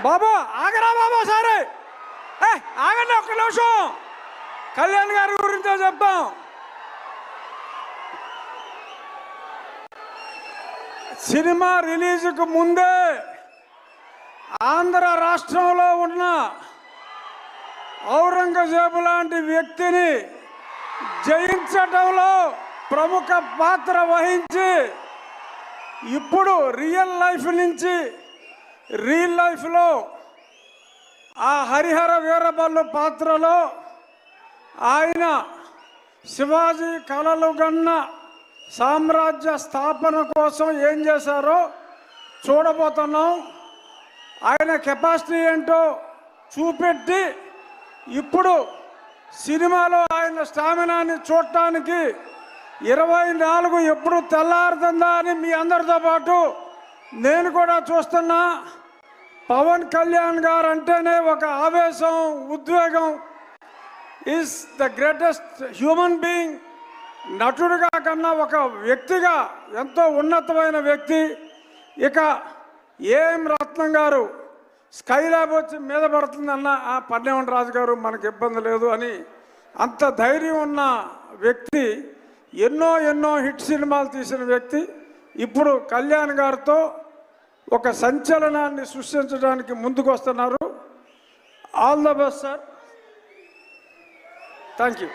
బాబు ఆగరా బాబు సరే ఆగండి ఒక్క నిమిషం కళ్యాణ్ గారి గురించో చెప్తాం. సినిమా రిలీజ్కు ముందే ఆంధ్ర రాష్ట్రంలో ఉన్న ఔరంగజేబు లాంటి వ్యక్తిని జయించడంలో ప్రముఖ పాత్ర వహించి ఇప్పుడు రియల్ లైఫ్ నుంచి రియల్ లైఫ్లో ఆ హరిహర వీరబల్లు పాత్రలో ఆయన శివాజీ కలలు గన్న సామ్రాజ్య స్థాపన కోసం ఏం చేశారో చూడబోతున్నాం. ఆయన కెపాసిటీ ఏంటో చూపెట్టి ఇప్పుడు సినిమాలో ఆయన స్టామినాని చూడటానికి 24 ఎప్పుడు తెల్లారుతుందా అని మీ అందరితో పాటు నేను కూడా చూస్తున్నా. పవన్ కళ్యాణ్ గారు అంటేనే ఒక ఆవేశం, ఉద్వేగం. Is the greatest human being. నటుడిగా కన్నా ఒక వ్యక్తిగా ఎంతో ఉన్నతమైన వ్యక్తి. ఇక ఏం రత్నం గారు స్కైలాబ్ వచ్చి మీద పడుతుందన్న ఆ పన్నెవన్ రాజు గారు మనకు ఇబ్బంది లేదు అని అంత ధైర్యం ఉన్న వ్యక్తి, ఎన్నో హిట్ సినిమాలు తీసిన వ్యక్తి ఇప్పుడు కళ్యాణ్ గారితో ఒక సంచలనాన్ని సృష్టించడానికి ముందుకు వస్తున్నారు. All the best sir. Thank you.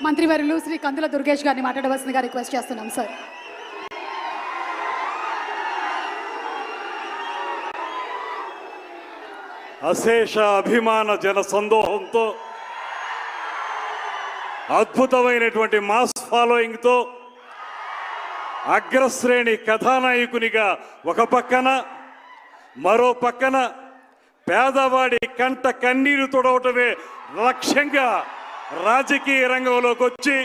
మంత్రివర్యులు శ్రీ కందుల దుర్గేష్ గారిని మాట్లాడవలసిందిగా రిక్వెస్ట్ చేస్తున్నాం సార్. అశేష అభిమాన జన సందోహంతో అద్భుతమైనటువంటి మాస్ ఫాలోయింగ్తో అగ్రశ్రేణి కథానాయకునిగా ఒక పక్కన, మరో పక్కన పేదవాడి కంట కన్నీరు తొడవటమే లక్ష్యంగా రాజకీయ రంగంలోకి వచ్చి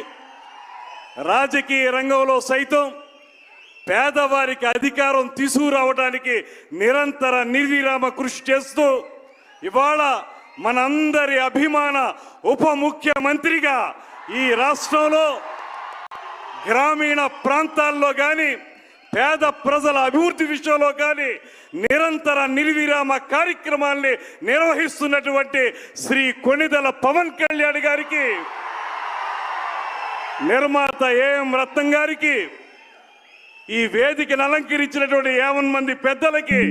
రాజకీయ రంగంలో సైతం పేదవారికి అధికారం తీసుకురావడానికి నిరంతర నిర్విరామ కృషి చేస్తూ ఇవాళ మనందరి అభిమాన ఉప ముఖ్యమంత్రిగా ఈ రాష్ట్రంలో గ్రామీణ ప్రాంతాల్లో కానీ పేద ప్రజల అభివృద్ధి విషయంలో కానీ నిరంతర నిర్విరామ కార్యక్రమాల్ని నిర్వహిస్తున్నటువంటి శ్రీ కొణిదెల పవన్ కళ్యాణ్ గారికి, నిర్మాత ఏఎం రత్నం గారికి, ఈ వేదికను అలంకరించినటువంటి 50 మంది పెద్దలకి,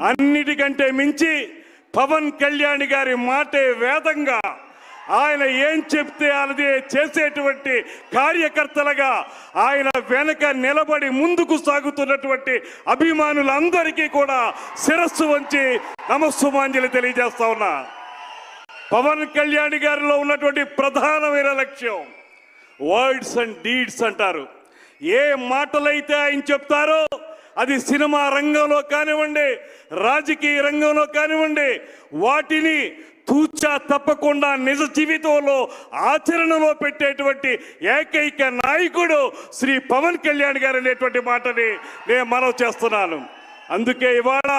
అన్నిటికంటే మించి పవన్ కళ్యాణ్ గారి మాటే వేదంగా ఆయన ఏం చెప్తే అదే చేసేటువంటి కార్యకర్తలుగా ఆయన వెనక నిలబడి ముందుకు సాగుతున్నటువంటి అభిమానులందరికీ కూడా శిరస్సు వంచి నమస్సుమాంజలి తెలియజేస్తా ఉన్నా. పవన్ కళ్యాణ్ గారిలో ఉన్నటువంటి ప్రధానమైన లక్ష్యం వర్డ్స్ అండ్ డీడ్స్ అంటారు. ఏ మాటలైతే ఆయన చెప్తారో అది సినిమా రంగంలో కానివ్వండి, రాజకీయ రంగంలో కానివ్వండి, వాటిని తూచా తప్పకుండా నిజ జీవితంలో ఆచరణలో పెట్టేటువంటి ఏకైక నాయకుడు శ్రీ పవన్ కళ్యాణ్ గారు అనేటువంటి మాటని నేను మనవి చేస్తున్నాను. అందుకే ఇవాళ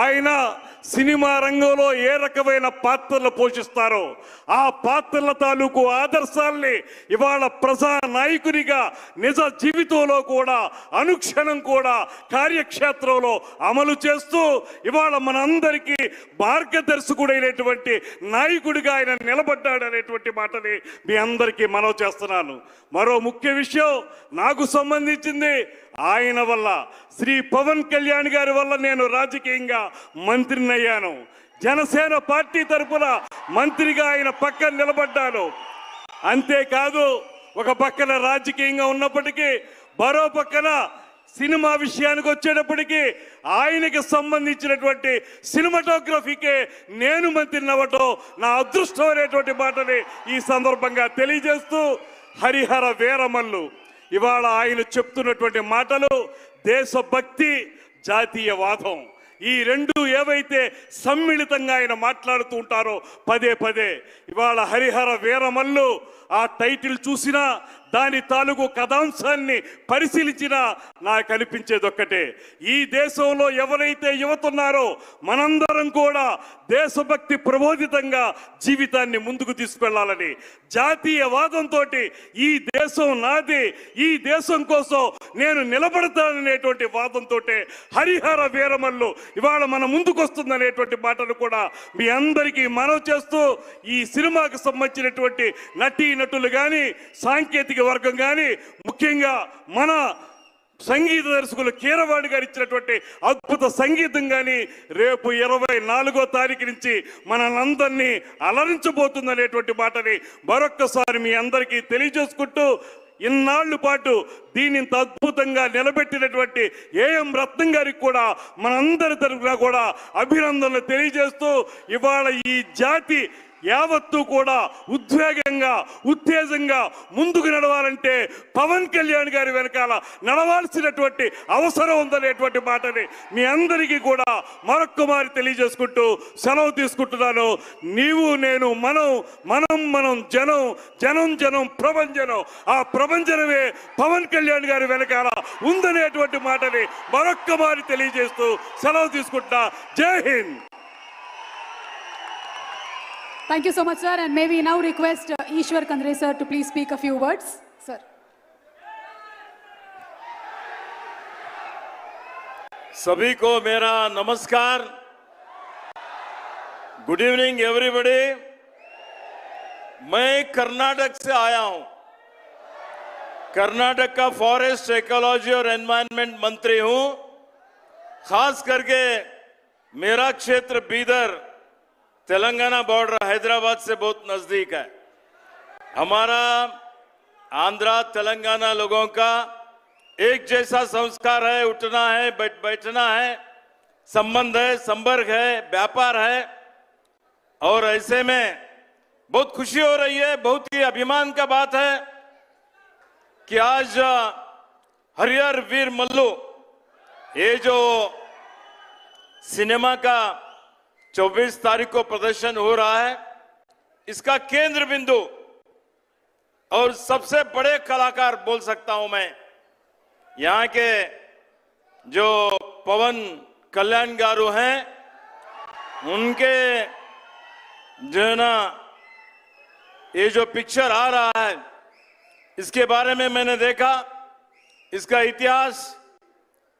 ఆయన సినిమా రంగంలో ఏ రకమైన పాత్రలు పోషిస్తారో ఆ పాత్రల తాలూకు ఆదర్శాల్ని ఇవాళ ప్రజా నాయకునిగా నిజ జీవితంలో కూడా అనుక్షణం కూడా కార్యక్షేత్రంలో అమలు చేస్తూ ఇవాళ మనందరికీ మార్గదర్శకుడైనటువంటి నాయకుడిగా ఆయన నిలబడ్డాడనేటువంటి మాటని మీ అందరికీ మనవి చేస్తున్నాను. మరో ముఖ్య విషయం నాకు సంబంధించింది, ఆయన వల్ల శ్రీ పవన్ కళ్యాణ్ గారి వల్ల నేను రాజకీయంగా మంత్రిని అయ్యాను. జనసేన పార్టీ తరఫున మంత్రిగా ఆయన పక్కన నిలబడ్డాను. అంతేకాదు ఒక పక్కన రాజకీయంగా ఉన్నప్పటికీ మరో పక్కన సినిమా విషయానికి వచ్చేటప్పటికీ ఆయనకి సంబంధించినటువంటి సినిమాటోగ్రఫీకే నేను మంత్రిని అవ్వటం నా అదృష్టం అనేటువంటి మాటని ఈ సందర్భంగా తెలియజేస్తూ, హరిహర వీరమల్లు ఇవాళ ఆయన చెప్తున్నటువంటి మాటలు దేశభక్తి, జాతీయవాదం, ఈ రెండు ఏవైతే సమ్మిళితంగా ఆయన మాట్లాడుతూ ఉంటారో పదే పదే, ఇవాళ హరిహర వీరమల్లు ఆ టైటిల్ చూసినా దాని తాలూకు కథాంశాన్ని పరిశీలించినా నాకు అనిపించేది ఒక్కటే, ఈ దేశంలో ఎవరైతే యువత ఉన్నారో మనందరం కూడా దేశభక్తి ప్రబోధితంగా జీవితాన్ని ముందుకు తీసుకెళ్లాలని, జాతీయవాదంతో ఈ దేశం నాది, ఈ దేశం కోసం నేను నిలబడతాననేటువంటి వాదంతో హరిహర వీరమల్లు ఇవాళ మన ముందుకు వస్తుందనేటువంటి మాటను కూడా మీ అందరికీ మనవి చేస్తూ, ఈ సినిమాకు సంబంధించినటువంటి నటీ నటులు కానీ, సాంకేతిక వర్గం కానీ, ముఖ్యంగా మన సంగీత దర్శకులు కీరవాణి గారు ఇచ్చినటువంటి అద్భుత సంగీతం కానీ రేపు 24వ తారీఖు నుంచి మనందరినీ అలరించబోతుందనేటువంటి మాటని మరొక్కసారి మీ అందరికీ తెలియజేసుకుంటూ, ఇన్నాళ్ల పాటు దీన్ని ఇంత అద్భుతంగా నిలబెట్టినటువంటి ఏఎం రత్నం గారికి కూడా మనందరి తరఫున కూడా అభినందనలు తెలియజేస్తూ, ఇవాళ ఈ జాతి యావత్తు కూడా ఉద్వేగంగా ఉత్తేజంగా ముందుకు నడవాలంటే పవన్ కళ్యాణ్ గారి వెనకాల నడవాల్సినటువంటి అవసరం ఉందనేటువంటి మాటని మీ అందరికీ కూడా మరొక్క మారి తెలియజేసుకుంటూ సెలవు తీసుకుంటున్నాను. నీవు నేను మనం మనం మనం జనం జనం జనం ప్రభంజనం, ఆ ప్రభంజనమే పవన్ కళ్యాణ్ గారి వెనకాల ఉందనేటువంటి మాటని మరొక్క మారి తెలియజేస్తూ సెలవు తీసుకుంటున్నా. జై Hind. Thank you so much, sir. And may we now request Ishwar Kandre, sir, to please speak a few words. Sir. सभी को मेरा नमस्कार. Good evening everybody. मैं कर्नाटक से आया हूं. कर्नाटक का फॉरेस्ट, इकोलॉजी और एनवायरनमेंट मंत्री हूं. खास करके मेरा क्षेत्र बीदर, तेलंगाना बॉर्डर हैदराबाद से बहुत नजदीक है. हमारा आंध्रा तेलंगाना लोगों का एक जैसा संस्कार है, उठना है, बैठना है, संबंध है, संपर्क है, व्यापार है. और ऐसे में बहुत खुशी हो रही है, बहुत ही अभिमान का बात है कि आज हरिहर वीर मल्लू, ये जो सिनेमा का 24 तारीख को प्रदर्शन हो रहा है, इसका केंद्र बिंदु और सबसे बड़े कलाकार बोल सकता हूं मैं, यहां के जो पवन कल्याण गारू हैं, उनके जो है ना ये जो पिक्चर आ रहा है, इसके बारे में मैंने देखा, इसका इतिहास,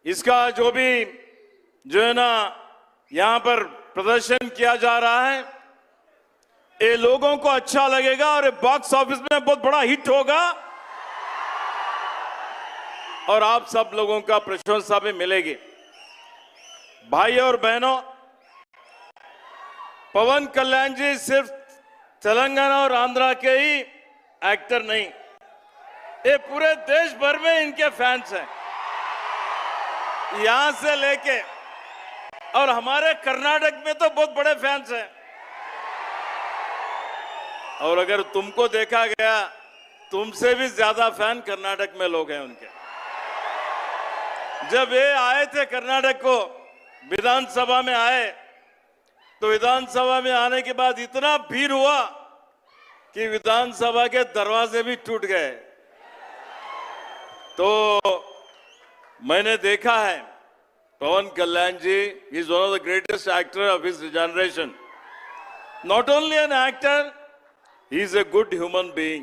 इसका जो भी जो है ना यहां पर प्रदर्शन किया जा रहा है, ये लोगों को अच्छा लगेगा और ये बॉक्स ऑफिस में बहुत बड़ा हिट होगा और आप सब लोगों का प्रशंसा भी मिलेगी. भाई और बहनों, पवन कल्याण जी सिर्फ तेलंगाना और आंध्रा के ही एक्टर नहीं, ये पूरे देश भर में इनके फैंस हैं, यहां से लेके और हमारे कर्नाटक में तो बहुत बड़े फैंस हैं. और अगर तुमको देखा गया, तुमसे भी ज्यादा फैन कर्नाटक में लोग हैं उनके. जब ये आए थे कर्नाटक को, विधानसभा में आए, तो विधानसभा में आने के बाद इतना भीड़ हुआ कि विधानसभा के दरवाजे भी टूट गए. तो मैंने देखा है Pawan Kalyan ji is one of the greatest actors of his generation. Not only an actor, he is a good human being.